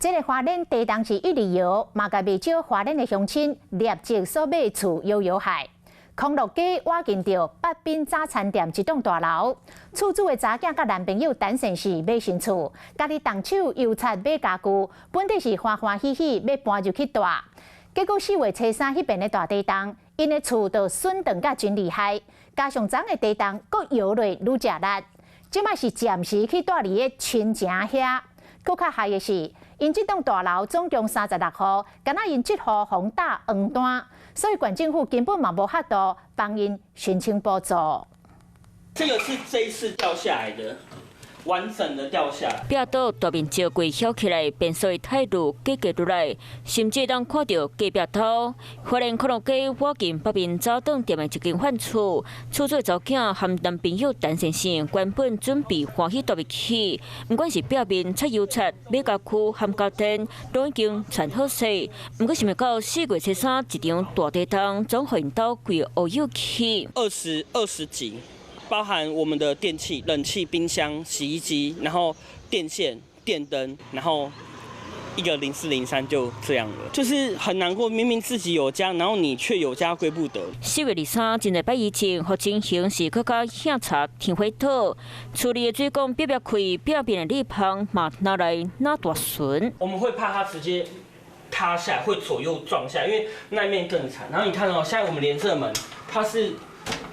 这个花莲地动是一日游，嘛甲未少花莲的乡亲立即所买厝摇害。康乐街挖进到北滨早餐店一栋大楼，厝主的查囝甲男朋友单身时买新厝，家己动手油漆买家具，本地是欢欢喜喜要搬入去住。结果4月初3迄边的大地震，因的厝就损断甲真厉害，加上昨的地震阁摇落愈食力，即摆是暂时去住伫个亲情遐。更较害的是，因这栋大楼总共36户，敢若因7户风大黄单，所以县政府根本嘛无法度帮因申请补助。这个是这一次掉下来的。 完整的掉下来，壁倒大面石柜翘起来，变所以态度加加落来，甚至当看到隔壁头，花莲康乐街附近北边早顿店的一间饭厝，厝主查囝和男朋友单身时，原本准备欢喜住入去，不管是表面擦油漆、买家具和家电，都已经全好势。不过想不到4月初3一场大地震，总互因兜规个乌有去20几。 包含我们的电器、冷气、冰箱、洗衣机，然后电线、电灯，然后一个0403就这样了，就是很难过。明明自己有家，然后你却有家归不得。4月23真礼拜以前，或情形是更加险察天火土，处理的水管别开，表面的裂缝嘛拿来拿大损。我们会怕它直接塌下来，会左右撞下来，因为那一面更惨。然后你看哦，现在我们连这门它是。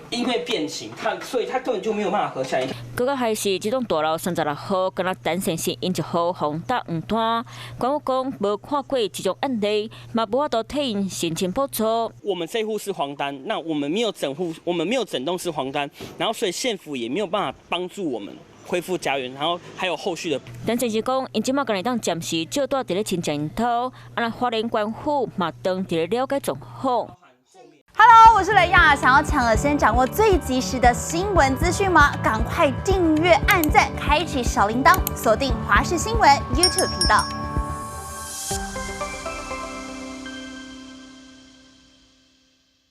因为变形，所以它根本就没有办法合起来。更加还是这栋大楼36户，敢若单身是因1户风大黄单。管府讲无看过这种案例，嘛无法度替因申请补助。我们这户是黄单，那我们没有整户，我们没有整栋是黄单，然后所以县府也没有办法帮助我们恢复家园，然后还有后续的。单身是讲，因即马敢会当暂时借住伫咧亲戚因头，那花莲官府嘛当伫咧了解状况。 Hello， 我是雷亚，想要抢先掌握最及时的新闻资讯吗？赶快订阅、按赞、开启小铃铛，锁定华视新闻 YouTube 频道。